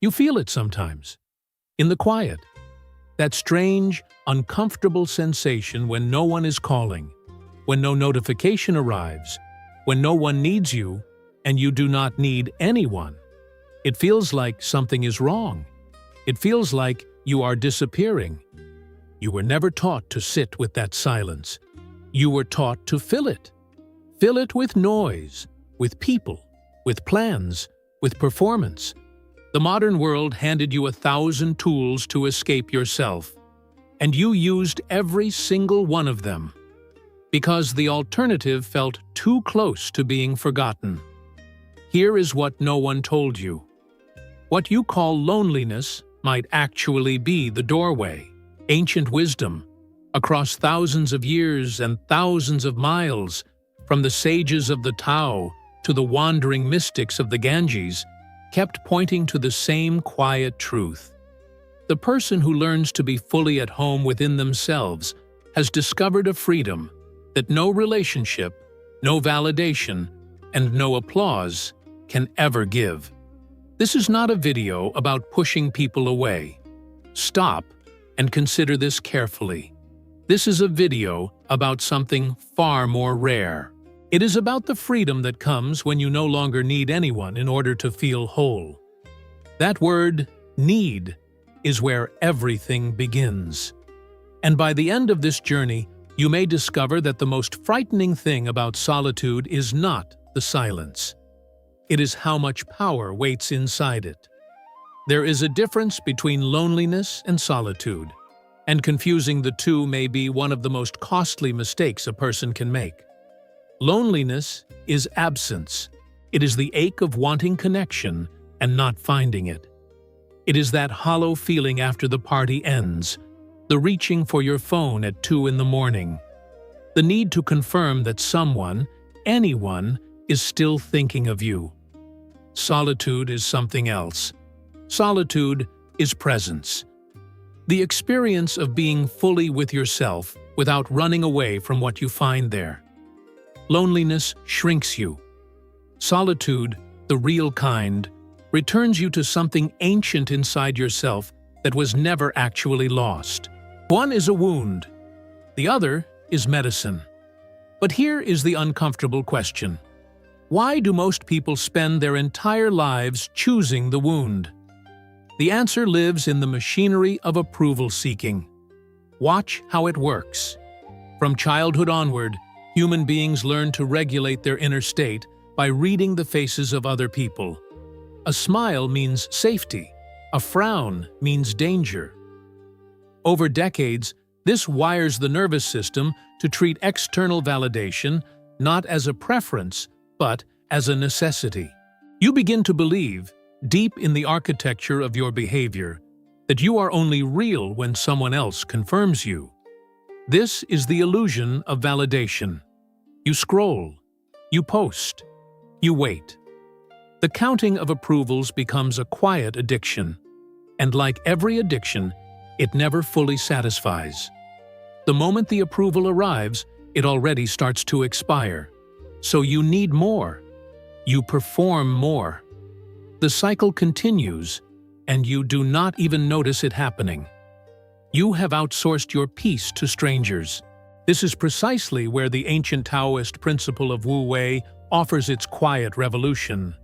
You feel it sometimes, in the quiet. That strange, uncomfortable sensation when no one is calling, when no notification arrives, when no one needs you, and you do not need anyone. It feels like something is wrong. It feels like you are disappearing. You were never taught to sit with that silence. You were taught to fill it. Fill it with noise, with people, with plans, with performance. The modern world handed you 1,000 tools to escape yourself, and you used every single one of them, because the alternative felt too close to being forgotten. Here is what no one told you. What you call loneliness might actually be the doorway, ancient wisdom, across thousands of years and thousands of miles, from the sages of the Tao to the wandering mystics of the Ganges, kept pointing to the same quiet truth. The person who learns to be fully at home within themselves has discovered a freedom that no relationship, no validation, and no applause can ever give. This is not a video about pushing people away. Stop and consider this carefully. This is a video about something far more rare. It is about the freedom that comes when you no longer need anyone in order to feel whole. That word, need, is where everything begins. And by the end of this journey, you may discover that the most frightening thing about solitude is not the silence. It is how much power waits inside it. There is a difference between loneliness and solitude, and confusing the two may be one of the most costly mistakes a person can make. Loneliness is absence. It is the ache of wanting connection and not finding it. It is that hollow feeling after the party ends, the reaching for your phone at 2 in the morning, the need to confirm that someone, anyone, is still thinking of you. Solitude is something else. Solitude is presence. The experience of being fully with yourself without running away from what you find there. Loneliness shrinks you. Solitude, the real kind, returns you to something ancient inside yourself that was never actually lost. One is a wound. The other is medicine. But here is the uncomfortable question. Why do most people spend their entire lives choosing the wound? The answer lives in the machinery of approval seeking. Watch how it works. From childhood onward, human beings learn to regulate their inner state by reading the faces of other people. A smile means safety. A frown means danger. Over decades, this wires the nervous system to treat external validation not as a preference, but as a necessity. You begin to believe, deep in the architecture of your behavior, that you are only real when someone else confirms you. This is the illusion of validation. You scroll, you post, you wait. The counting of approvals becomes a quiet addiction, and like every addiction, it never fully satisfies. The moment the approval arrives, it already starts to expire. So you need more. You perform more. The cycle continues, and you do not even notice it happening. You have outsourced your peace to strangers. This is precisely where the ancient Taoist principle of Wu Wei offers its quiet revolution.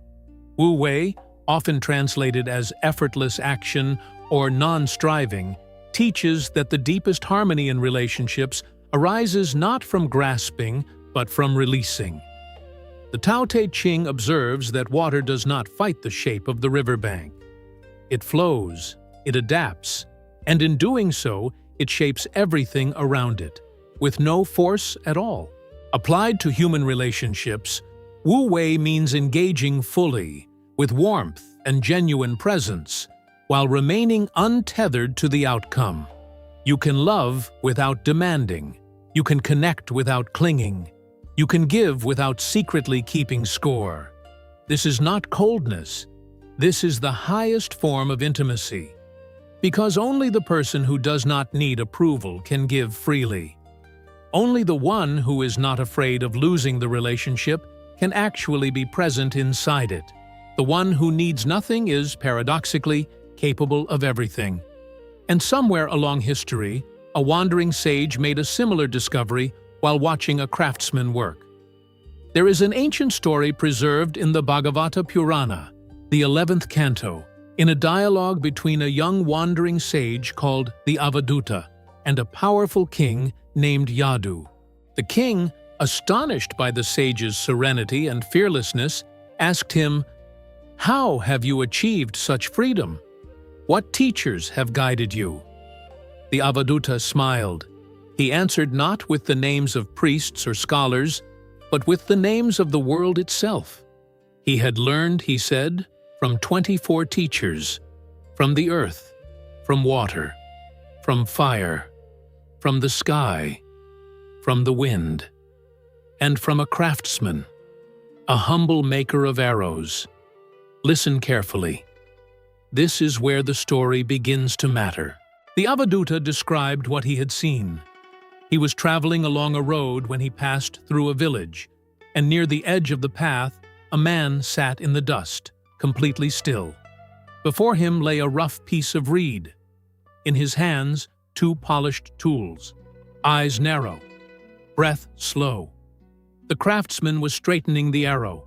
Wu Wei, often translated as effortless action or non-striving, teaches that the deepest harmony in relationships arises not from grasping, but from releasing. The Tao Te Ching observes that water does not fight the shape of the riverbank. It flows, it adapts, and in doing so, it shapes everything around it, with no force at all. Applied to human relationships, Wu Wei means engaging fully, with warmth and genuine presence, while remaining untethered to the outcome. You can love without demanding. You can connect without clinging. You can give without secretly keeping score. This is not coldness. This is the highest form of intimacy. Because only the person who does not need approval can give freely. Only the one who is not afraid of losing the relationship can actually be present inside it. The one who needs nothing is, paradoxically, capable of everything. And somewhere along history, a wandering sage made a similar discovery while watching a craftsman work. There is an ancient story preserved in the Bhagavata Purana, the 11th canto, in a dialogue between a young wandering sage called the Avaduta and a powerful king named Yadu. The king, astonished by the sage's serenity and fearlessness, asked him, "How have you achieved such freedom? What teachers have guided you?" The Avaduta smiled. He answered not with the names of priests or scholars, but with the names of the world itself. He had learned, he said, from 24 teachers, from the earth, from water, from fire, from the sky, from the wind, and from a craftsman, a humble maker of arrows. Listen carefully. This is where the story begins to matter. The Avaduta described what he had seen. He was traveling along a road when he passed through a village, and near the edge of the path, a man sat in the dust, completely still. Before him lay a rough piece of reed. In his hands, 2 polished tools, eyes narrow, breath slow. The craftsman was straightening the arrow.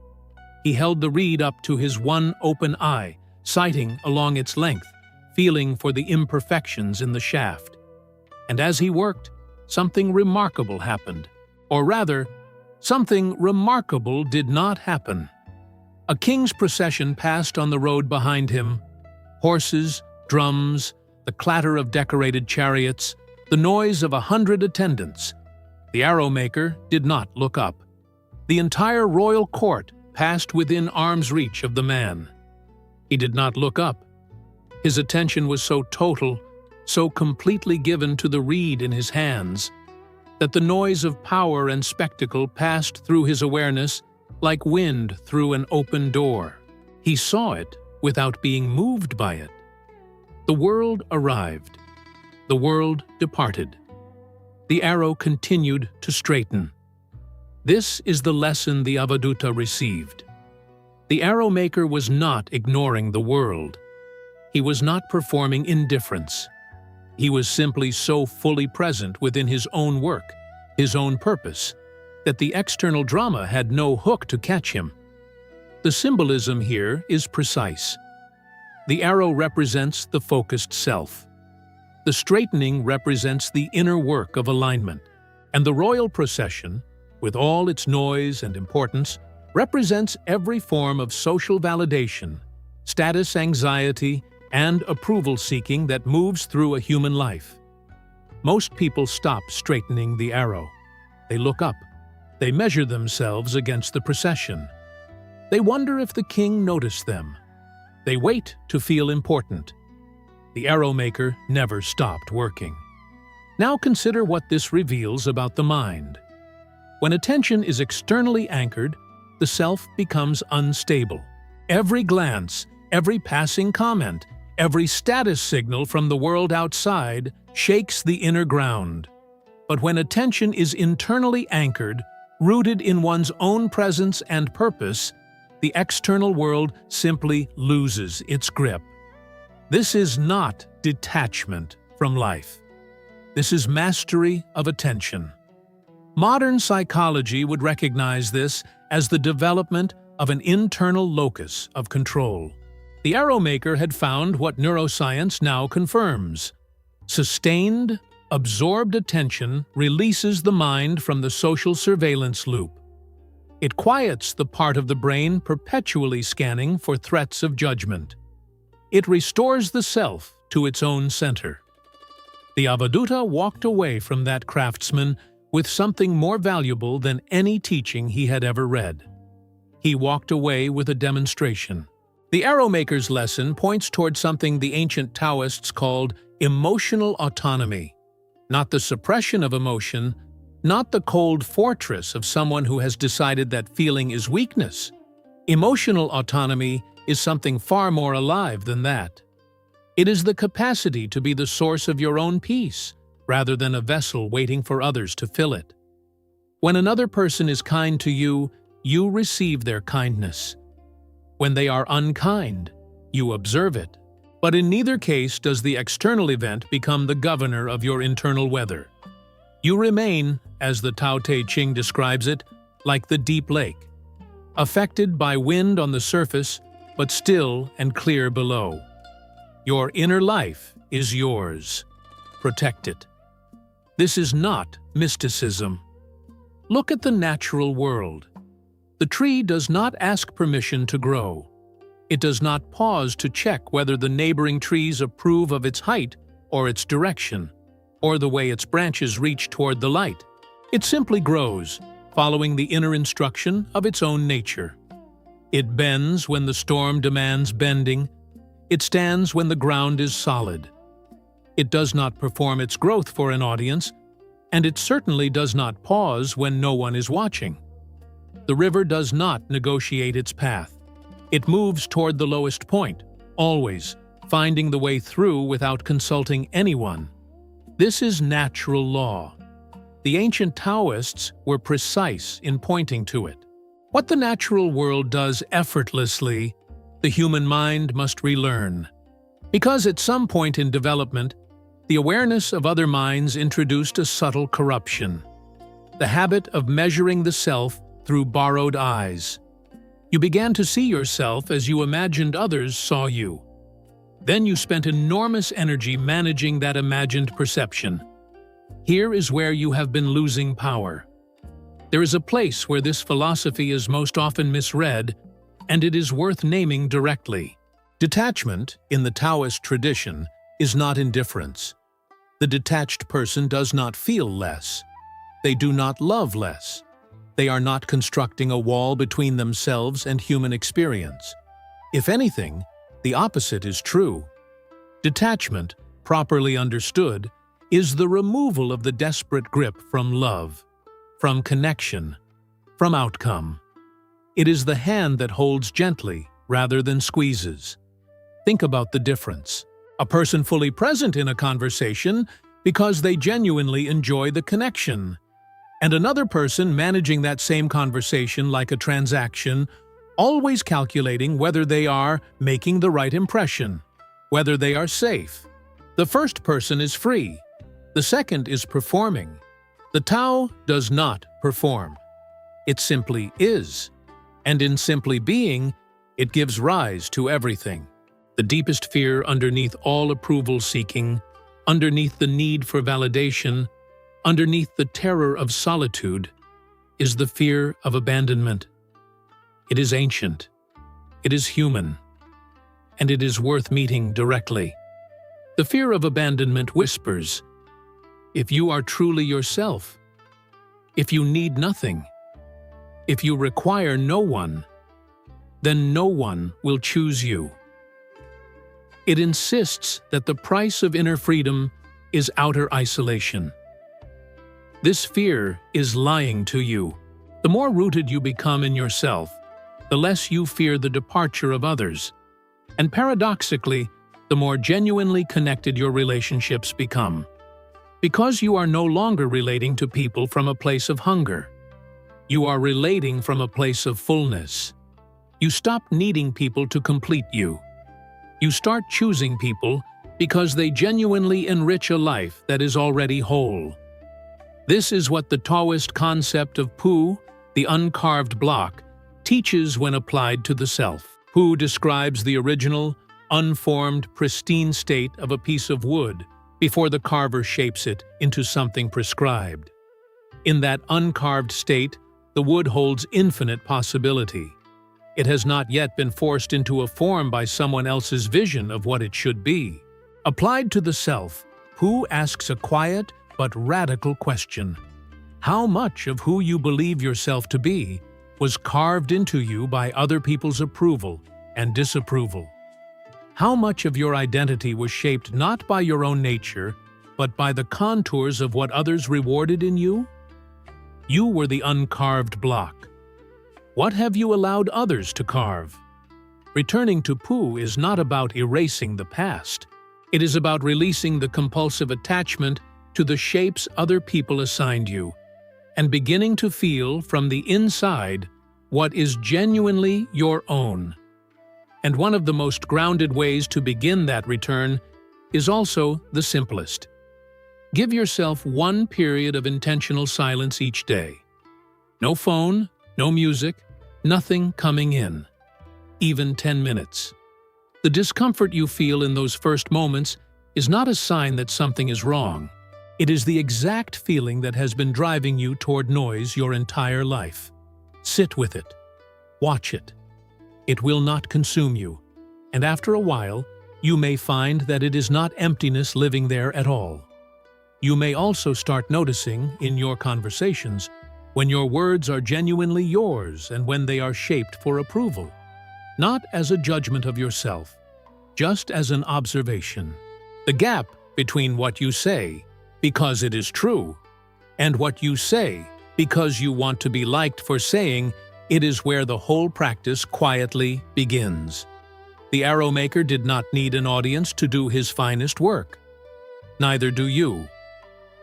He held the reed up to his one open eye, sighting along its length, feeling for the imperfections in the shaft. And as he worked, something remarkable happened. Or rather, something remarkable did not happen. A king's procession passed on the road behind him. Horses, drums, the clatter of decorated chariots, the noise of 100 attendants. The arrow maker did not look up. The entire royal court passed within arm's reach of the man. He did not look up. His attention was so total, so completely given to the reed in his hands, that the noise of power and spectacle passed through his awareness like wind through an open door. He saw it without being moved by it. The world arrived. The world departed. The arrow continued to straighten. This is the lesson the Avaduta received. The arrow maker was not ignoring the world. He was not performing indifference. He was simply so fully present within his own work, his own purpose, that the external drama had no hook to catch him. The symbolism here is precise. The arrow represents the focused self. The straightening represents the inner work of alignment, and the royal procession, with all its noise and importance, represents every form of social validation, status anxiety, and approval-seeking that moves through a human life. Most people stop straightening the arrow. They look up. They measure themselves against the procession. They wonder if the king noticed them. They wait to feel important. The arrow maker never stopped working. Now consider what this reveals about the mind. When attention is externally anchored, the self becomes unstable. Every glance, every passing comment, every status signal from the world outside shakes the inner ground. But when attention is internally anchored, rooted in one's own presence and purpose, the external world simply loses its grip. This is not detachment from life. This is mastery of attention. Modern psychology would recognize this as the development of an internal locus of control. The arrow maker had found what neuroscience now confirms. Sustained, absorbed attention releases the mind from the social surveillance loop. It quiets the part of the brain perpetually scanning for threats of judgment. It restores the self to its own center. The Avaduta walked away from that craftsman with something more valuable than any teaching he had ever read. He walked away with a demonstration. The arrow maker's lesson points toward something the ancient Taoists called emotional autonomy, not the suppression of emotion, not the cold fortress of someone who has decided that feeling is weakness. Emotional autonomy is something far more alive than that. It is the capacity to be the source of your own peace, rather than a vessel waiting for others to fill it. When another person is kind to you, you receive their kindness. When they are unkind, you observe it. But in neither case does the external event become the governor of your internal weather. You remain, as the Tao Te Ching describes it, like the deep lake, affected by wind on the surface, but still and clear below. Your inner life is yours. Protect it. This is not mysticism. Look at the natural world. The tree does not ask permission to grow. It does not pause to check whether the neighboring trees approve of its height or its direction, or the way its branches reach toward the light. It simply grows, following the inner instruction of its own nature. It bends when the storm demands bending. It stands when the ground is solid. It does not perform its growth for an audience, and it certainly does not pause when no one is watching. The river does not negotiate its path. It moves toward the lowest point, always, finding the way through without consulting anyone. This is natural law. The ancient Taoists were precise in pointing to it. What the natural world does effortlessly, the human mind must relearn. Because at some point in development, the awareness of other minds introduced a subtle corruption, the habit of measuring the self through borrowed eyes. You began to see yourself as you imagined others saw you. Then you spent enormous energy managing that imagined perception. Here is where you have been losing power. There is a place where this philosophy is most often misread, and it is worth naming directly. Detachment, in the Taoist tradition, is not indifference. The detached person does not feel less. They do not love less. They are not constructing a wall between themselves and human experience. If anything, the opposite is true. Detachment, properly understood, is the removal of the desperate grip from love, from connection, from outcome. It is the hand that holds gently rather than squeezes. Think about the difference. A person fully present in a conversation because they genuinely enjoy the connection, and another person managing that same conversation like a transaction, always calculating whether they are making the right impression, whether they are safe. The first person is free. The second is performing. The Tao does not perform. It simply is. And in simply being, it gives rise to everything. The deepest fear underneath all approval-seeking, underneath the need for validation, underneath the terror of solitude, is the fear of abandonment. It is ancient. It is human. And it is worth meeting directly. The fear of abandonment whispers, if you are truly yourself, if you need nothing, if you require no one, then no one will choose you. It insists that the price of inner freedom is outer isolation. This fear is lying to you. The more rooted you become in yourself, the less you fear the departure of others. And paradoxically, the more genuinely connected your relationships become. Because you are no longer relating to people from a place of hunger. You are relating from a place of fullness. You stop needing people to complete you. You start choosing people because they genuinely enrich a life that is already whole. This is what the Taoist concept of Pooh, the uncarved block, teaches when applied to the self. Pooh describes the original, unformed, pristine state of a piece of wood before the carver shapes it into something prescribed. In that uncarved state, the wood holds infinite possibility. It has not yet been forced into a form by someone else's vision of what it should be. Applied to the self, Pooh asks a quiet but radical question. How much of who you believe yourself to be was carved into you by other people's approval and disapproval? How much of your identity was shaped not by your own nature, but by the contours of what others rewarded in you? You were the uncarved block. What have you allowed others to carve? Returning to Pooh is not about erasing the past. It is about releasing the compulsive attachment to the shapes other people assigned you, and beginning to feel from the inside what is genuinely your own. And one of the most grounded ways to begin that return is also the simplest. Give yourself one period of intentional silence each day. No phone, no music, nothing coming in. Even 10 minutes. The discomfort you feel in those first moments is not a sign that something is wrong. It is the exact feeling that has been driving you toward noise your entire life. Sit with it. Watch it. It will not consume you, and after a while, you may find that it is not emptiness living there at all. You may also start noticing, in your conversations, when your words are genuinely yours and when they are shaped for approval, not as a judgment of yourself, just as an observation. The gap between what you say, because it is true, and what you say, because you want to be liked for saying it, is where the whole practice quietly begins. The arrow maker did not need an audience to do his finest work. Neither do you.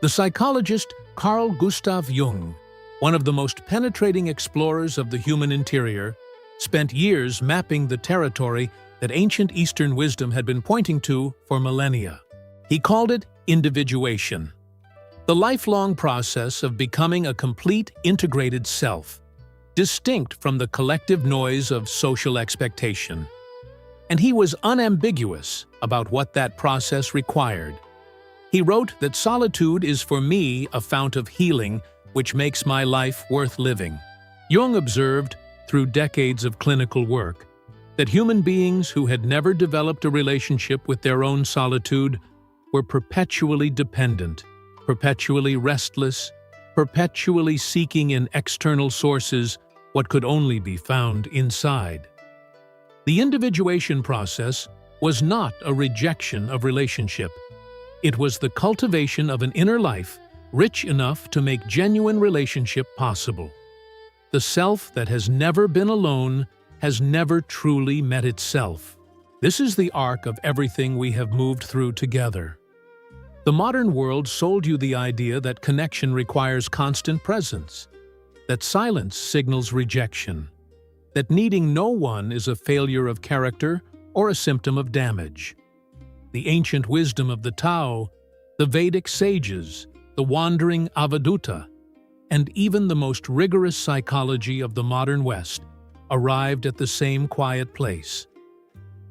The psychologist Carl Gustav Jung, one of the most penetrating explorers of the human interior, spent years mapping the territory that ancient Eastern wisdom had been pointing to for millennia. He called it individuation, the lifelong process of becoming a complete, integrated self, distinct from the collective noise of social expectation. And he was unambiguous about what that process required. He wrote that solitude is for me a fount of healing which makes my life worth living. Jung observed, through decades of clinical work, that human beings who had never developed a relationship with their own solitude were perpetually dependent, perpetually restless, perpetually seeking in external sources what could only be found inside. The individuation process was not a rejection of relationship. It was the cultivation of an inner life rich enough to make genuine relationship possible. The self that has never been alone has never truly met itself. This is the arc of everything we have moved through together. The modern world sold you the idea that connection requires constant presence, that silence signals rejection, that needing no one is a failure of character or a symptom of damage. The ancient wisdom of the Tao, the Vedic sages, the wandering Avaduta, and even the most rigorous psychology of the modern West arrived at the same quiet place.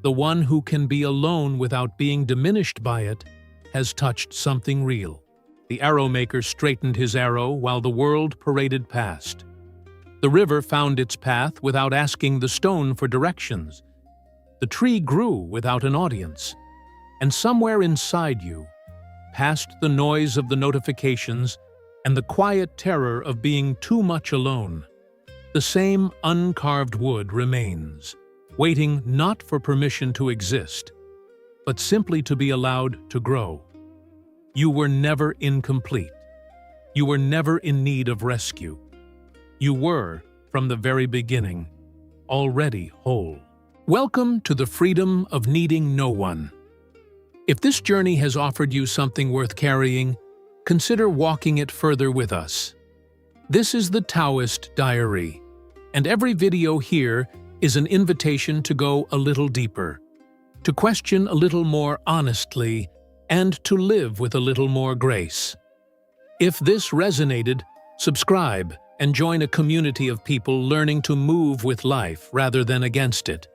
The one who can be alone without being diminished by it has touched something real. The arrow maker straightened his arrow while the world paraded past. The river found its path without asking the stone for directions. The tree grew without an audience. And somewhere inside you, past the noise of the notifications and the quiet terror of being too much alone, the same uncarved wood remains, waiting not for permission to exist, but simply to be allowed to grow. You were never incomplete. You were never in need of rescue. You were, from the very beginning, already whole. Welcome to the freedom of needing no one. If this journey has offered you something worth carrying, consider walking it further with us. This is the Taoist Diary, and every video here is an invitation to go a little deeper, to question a little more honestly, and to live with a little more grace. If this resonated, subscribe and join a community of people learning to move with life rather than against it.